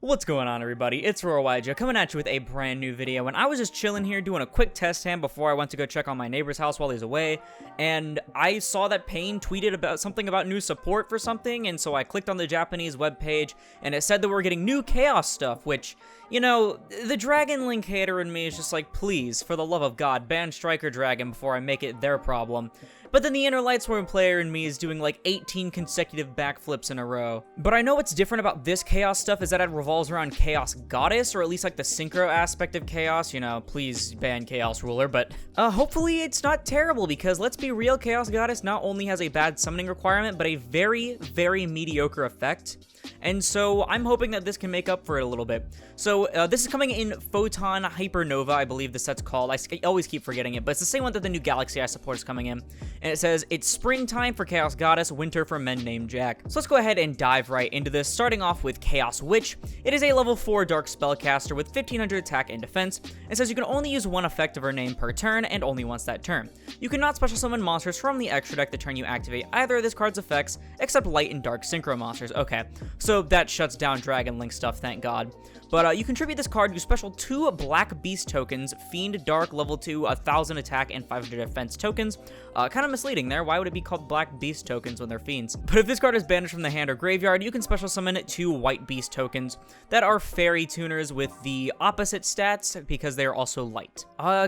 What's going on, everybody? It's Aurora coming at you with a brand new video, and I was just chilling here doing a quick test hand before I went to go check on my neighbor's house while he's away, and I saw that Payne tweeted about something about new support for something, and so I clicked on the Japanese webpage, and it said that we're getting new Chaos stuff, which, you know, the Dragon Link hater in me is just like, please, for the love of God, ban Striker Dragon before I make it their problem. But then the inner Lightsworn player in me is doing like 18 consecutive backflips in a row. But I know what's different about this Chaos stuff is that it revolves around Chaos Goddess, or at least like the Synchro aspect of Chaos. You know, please ban Chaos Ruler, but hopefully it's not terrible, because let's be real, Chaos Goddess not only has a bad summoning requirement, but a very, very mediocre effect. And so I'm hoping that this can make up for it a little bit. So this is coming in Photon Hypernova, I believe the set's called. I always keep forgetting it, but it's the same one that the new Galaxy Eye support is coming in. And it says, it's springtime for Chaos Goddess, winter for men named Jack. So let's go ahead and dive right into this, starting off with Chaos Witch. It is a level 4 dark spellcaster with 1500 attack and defense. It says you can only use one effect of her name per turn, and only once that turn. You cannot special summon monsters from the extra deck the turn you activate either of this card's effects, except light and dark synchro monsters. Okay, so that shuts down Dragon Link stuff, thank God. But you contribute this card to special 2 Black Beast tokens, Fiend Dark level 2, 1000 attack and 500 defense tokens. Kind of misleading there. Why would it be called Black Beast tokens when they're fiends? But if this card is banished from the hand or graveyard, you can special summon 2 White Beast tokens that are fairy tuners with the opposite stats because they are also light.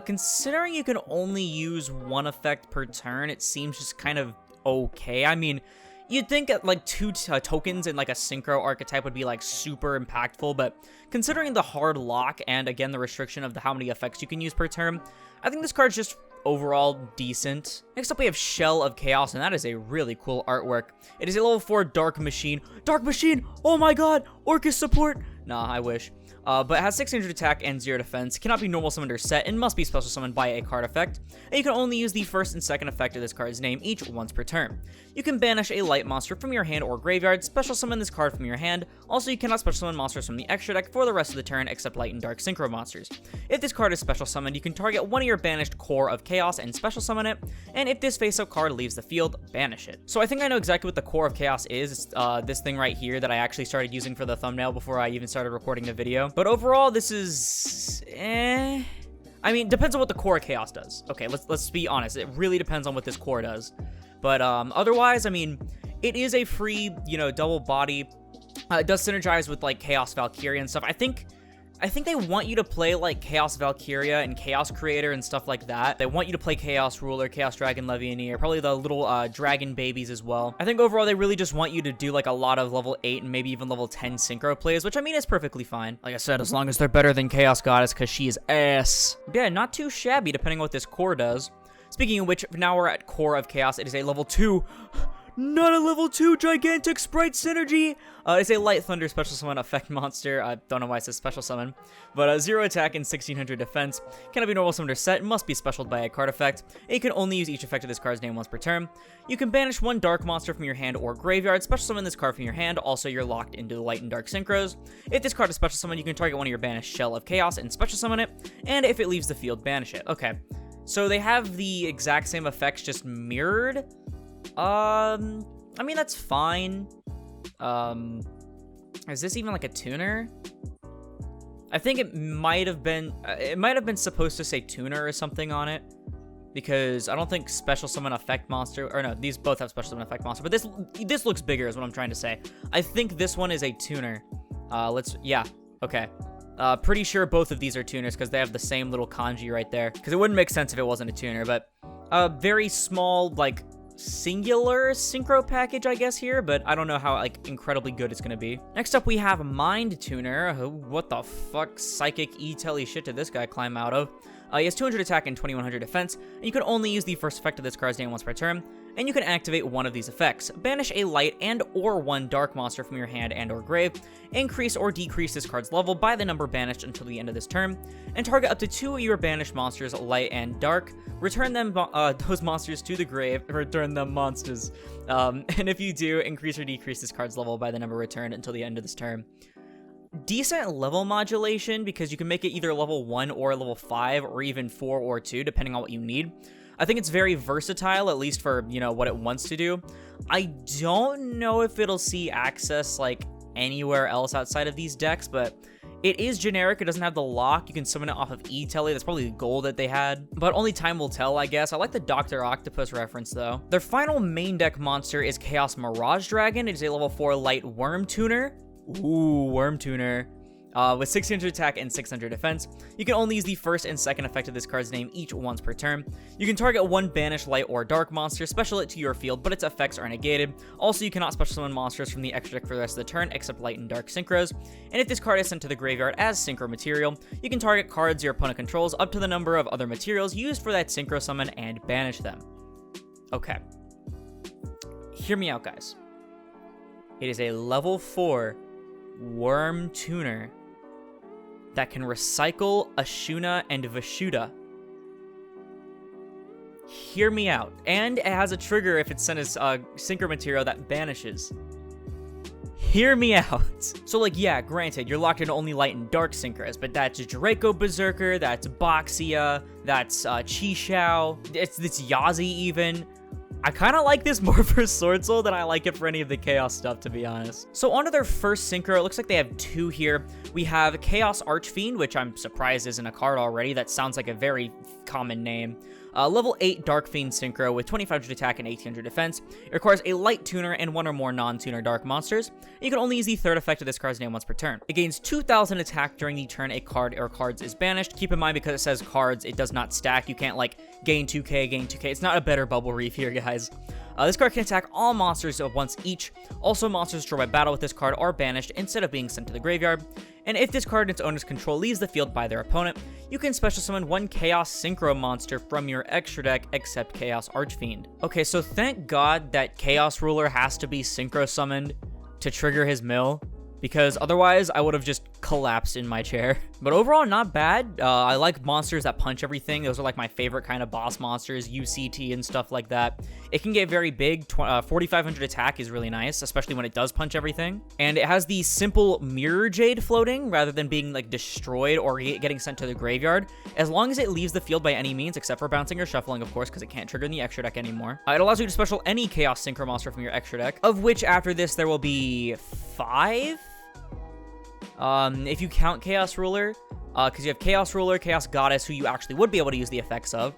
Considering you can only use one effect per turn, it seems just kind of okay. I mean, you'd think like 2 tokens in like a Synchro archetype would be like super impactful, but considering the hard lock and again the restriction of how many effects you can use per turn, I think this card's just overall decent. Next up we have Shell of Chaos, and that is a really cool artwork. It is a level 4 Dark Machine. Dark Machine! Oh my god! Orcus support! Nah, I wish. But it has 600 attack and 0 defense, cannot be normal summoned or set, and must be special summoned by a card effect, and you can only use the first and second effect of this card's name each once per turn. You can banish a light monster from your hand or graveyard, special summon this card from your hand. Also, you cannot special summon monsters from the extra deck for the rest of the turn except light and dark synchro monsters. If this card is special summoned, you can target one of your banished Core of Chaos and special summon it, and if this face-up card leaves the field, banish it. So I think I know exactly what the Core of Chaos is. It's this thing right here that I actually started using for the thumbnail before I even started recording the video. But overall, this is I mean, depends on what the Core of Chaos does. Okay, let's be honest. It really depends on what this core does. But otherwise, I mean, it is a free, you know, double body. It does synergize with like Chaos Valkyria and stuff. I think they want you to play like Chaos Valkyria and Chaos Creator and stuff like that. They want you to play Chaos Ruler, Chaos Dragon Levianeer, probably the little dragon babies as well. I think overall they really just want you to do like a lot of level 8 and maybe even level 10 synchro plays, which I mean is perfectly fine. Like I said, as long as they're better than Chaos Goddess, because she is ass. Yeah, not too shabby depending on what this core does. Speaking of which, now we're at Core of Chaos. It is a level 2... Not a level 2 Gigantic Sprite Synergy! It's a Light Thunder special summon effect monster. I don't know why it says special summon. But 0 attack and 1600 defense. Cannot be normal summoned or set. Must be specialed by a card effect. And you can only use each effect of this card's name once per turn. You can banish 1 dark monster from your hand or graveyard. Special summon this card from your hand. Also, you're locked into the light and dark synchros. If this card is special summon, you can target one of your banished Shell of Chaos and special summon it. And if it leaves the field, banish it. Okay. So they have the exact same effects, just mirrored. I mean, that's fine. Is this even like a tuner? I think it might have been supposed to say tuner or something on it, because I don't think special summon effect monster, or no, these both have special summon effect monster, but this looks bigger is what I'm trying to say. I think this one is a tuner. Yeah, okay. Pretty sure both of these are tuners because they have the same little kanji right there, because it wouldn't make sense if it wasn't a tuner, but very small, like, singular synchro package, I guess, here, but I don't know how like incredibly good it's gonna be. Next up we have Mind Tuner. What the fuck psychic e-telly shit did this guy climb out of? He has 200 attack and 2100 defense, and you can only use the first effect of this card's name once per turn, and you can activate one of these effects. Banish a light and or 1 dark monster from your hand and or grave, increase or decrease this card's level by the number banished until the end of this turn, and target up to 2 of your banished monsters, light and dark. Return them those monsters to the grave, return them monsters. And if you do, increase or decrease this card's level by the number returned until the end of this turn. Decent level modulation, because you can make it either level 1 or level 5, or even 4 or 2, depending on what you need. I think it's very versatile, at least for, you know, what it wants to do. I don't know if it'll see access, like, anywhere else outside of these decks, but it is generic. It doesn't have the lock. You can summon it off of E-Tele. That's probably the goal that they had, but only time will tell, I guess. I like the Dr. Octopus reference, though. Their final main deck monster is Chaos Mirage Dragon. It is a level 4 light Worm Tuner. Ooh, Worm Tuner. With 600 attack and 600 defense. You can only use the first and second effect of this card's name each once per turn. You can target one banished light or dark monster, special it to your field, but its effects are negated. Also, you cannot special summon monsters from the extra deck for the rest of the turn, except light and dark synchros. And if this card is sent to the graveyard as synchro material, you can target cards your opponent controls up to the number of other materials used for that synchro summon and banish them. Okay. Hear me out, guys. It is a level 4 Worm Tuner that can recycle Ashuna and Vashuda. Hear me out. And it has a trigger if it's sent as synchro material that banishes. Hear me out. So, like, yeah, granted, you're locked into only light and dark synchros, but that's Draco Berserker, that's Boxia, that's Chi-Shao, it's Yazi even. I kind of like this more for Sword Soul than I like it for any of the Chaos stuff, to be honest. So onto their first Synchro, it looks like they have 2 here. We have Chaos Archfiend, which I'm surprised isn't a card already. That sounds like a very common name. Level 8 Dark Fiend Synchro with 2500 attack and 1800 defense. It requires a light tuner and 1 or more non-tuner dark monsters. You can only use the third effect of this card's name once per turn. It gains 2000 attack during the turn a card or cards is banished. Keep in mind, because it says cards, it does not stack. You can't, like, gain 2k, gain 2k. It's not a better Bubble Reef here, guys. This card can attack all monsters at once each. Also, monsters destroyed by battle with this card are banished instead of being sent to the graveyard. And if this card in its owner's control leaves the field by their opponent, you can special summon 1 Chaos Synchro monster from your extra deck, except Chaos Archfiend. Okay, so thank God that Chaos Ruler has to be synchro summoned to trigger his mill, because otherwise I would have just collapsed in my chair. But overall, not bad. I like monsters that punch everything. Those are like my favorite kind of boss monsters, UCT and stuff like that. It can get very big. 4500 attack is really nice, especially when it does punch everything. And it has the simple Mirror Jade floating rather than being like destroyed or getting sent to the graveyard, as long as it leaves the field by any means, except for bouncing or shuffling, of course, because it can't trigger in the extra deck anymore. It allows you to special any Chaos Synchro monster from your extra deck, of which after this there will be 5? If you count Chaos Ruler, because you have Chaos Ruler, Chaos Goddess, who you actually would be able to use the effects of,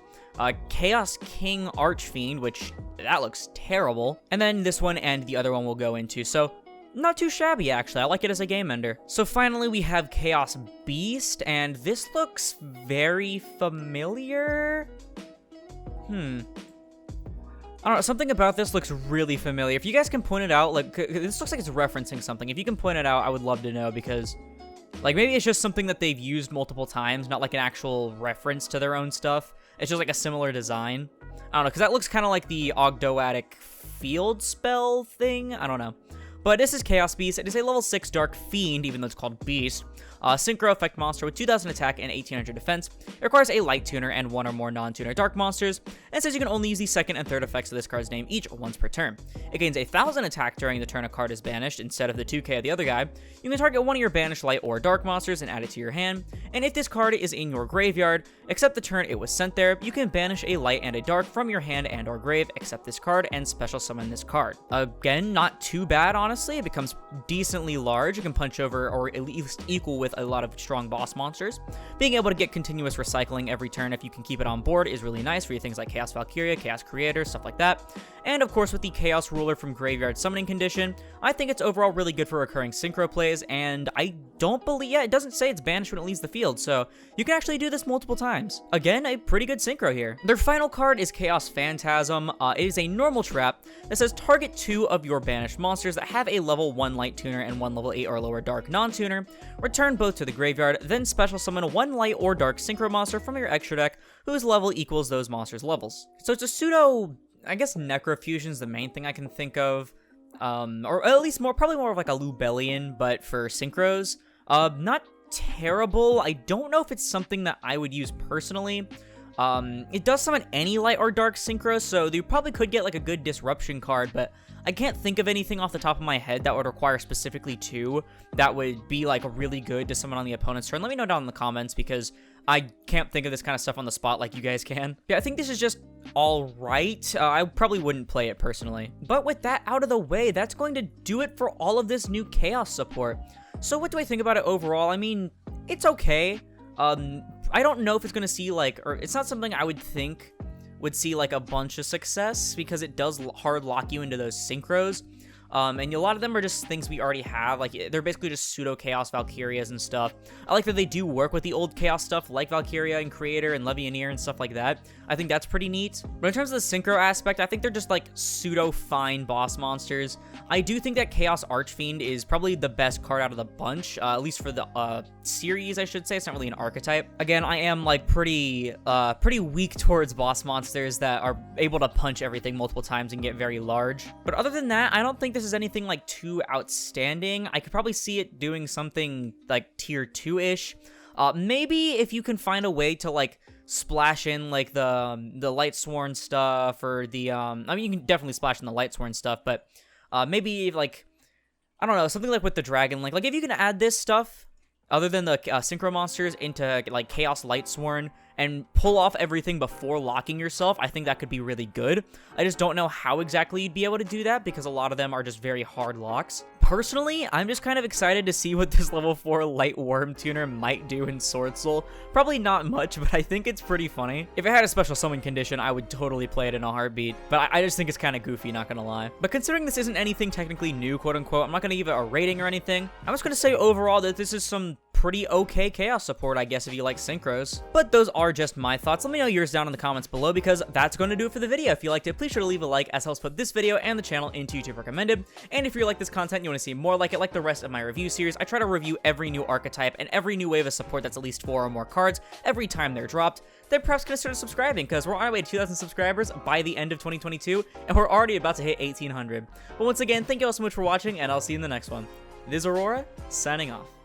Chaos King Archfiend, which that looks terrible, and then this one and the other one we'll go into, so not too shabby, actually. I like it as a game ender. So finally, we have Chaos Beast, and this looks very familiar. I don't know, something about this looks really familiar. If you guys can point it out, like, this looks like it's referencing something. If you can point it out, I would love to know, because, like, maybe it's just something that they've used multiple times, not like an actual reference to their own stuff. It's just like a similar design. I don't know, because that looks kind of like the Ogdoadic field spell thing. I don't know. But this is Chaos Beast. It is a level 6 Dark Fiend, even though it's called Beast. Synchro effect monster with 2000 attack and 1800 defense. It requires a light tuner and 1 or more non-tuner dark monsters, and says you can only use the second and third effects of this card's name each once per turn. It gains 1000 attack during the turn a card is banished instead of the 2k of the other guy. You can target one of your banished light or dark monsters and add it to your hand, and if this card is in your graveyard, except the turn it was sent there, you can banish a light and a dark from your hand and or grave, except this card, and special summon this card. Again, not too bad, honestly. It becomes decently large. You can punch over or at least equal with a lot of strong boss monsters. Being able to get continuous recycling every turn if you can keep it on board is really nice for your things like Chaos Valkyria, Chaos Creator, stuff like that. And of course, with the Chaos Ruler from Graveyard Summoning condition, I think it's overall really good for recurring synchro plays, and I don't believe, yeah, it doesn't say it's banished when it leaves the field, so you can actually do this multiple times. Again, a pretty good synchro here. Their final card is Chaos Phantasm. It is a normal trap that says target 2 of your banished monsters that have a level 1 light tuner and 1 level 8 or lower dark non-tuner, return both to the graveyard, then special summon 1 light or dark synchro monster from your extra deck whose level equals those monsters' levels. So it's a pseudo, I guess Necrofusion's the main thing I can think of, or at least probably more of like a Lubellion, but for synchros. Not terrible. I don't know if it's something that I would use personally. It does summon any light or dark synchro, so you probably could get like a good disruption card, but I can't think of anything off the top of my head that would require specifically 2 that would be like really good to summon on the opponent's turn. Let me know down in the comments, because I can't think of this kind of stuff on the spot like you guys can. Yeah, I think this is just all right. I probably wouldn't play it personally. But with that out of the way, that's going to do it for all of this new Chaos support. So what do I think about it overall? I mean, it's okay. I don't know if it's going to see, like, or it's not something I would think would see, like, a bunch of success, because it does hard lock you into those synchros. And a lot of them are just things we already have. Like, they're basically just pseudo-Chaos Valkyrias and stuff. I like that they do work with the old Chaos stuff, like Valkyria and Creator and Levianeer and stuff like that. I think that's pretty neat. But in terms of the Synchro aspect, I think they're just, like, pseudo-fine boss monsters. I do think that Chaos Archfiend is probably the best card out of the bunch, at least for the series, I should say. It's not really an archetype. Again, I am, like, pretty weak towards boss monsters that are able to punch everything multiple times and get very large. But other than that, I don't think this is anything like too outstanding. I could probably see it doing something like tier 2-ish. Maybe if you can find a way to like splash in like the Lightsworn stuff, or the I mean, you can definitely splash in the Lightsworn stuff, but maybe like, I don't know, something like with the Dragon Link. Like if you can add this stuff other than the Synchro monsters into like Chaos Lightsworn and pull off everything before locking yourself, I think that could be really good. I just don't know how exactly you'd be able to do that, because a lot of them are just very hard locks. Personally, I'm just kind of excited to see what this level 4 Light Worm Tuner might do in Sword Soul. Probably not much, but I think it's pretty funny. If it had a special summon condition, I would totally play it in a heartbeat, but I just think it's kind of goofy, not gonna lie. But considering this isn't anything technically new, quote unquote, I'm not gonna give it a rating or anything. I'm just gonna say overall that this is some pretty okay Chaos support, I guess, if you like synchros. But those are just my thoughts. Let me know yours down in the comments below, because that's going to do it for the video. If you liked it, please sure to leave a like, as helps put this video and the channel into YouTube recommended. And if you like this content and you want to see more like it, like the rest of my review series, I try to review every new archetype and every new wave of support that's at least 4 or more cards every time they're dropped. Then perhaps consider subscribing, because we're on our way to 2,000 subscribers by the end of 2022, and we're already about to hit 1,800. But once again, thank you all so much for watching, and I'll see you in the next one. This is Aurora, signing off.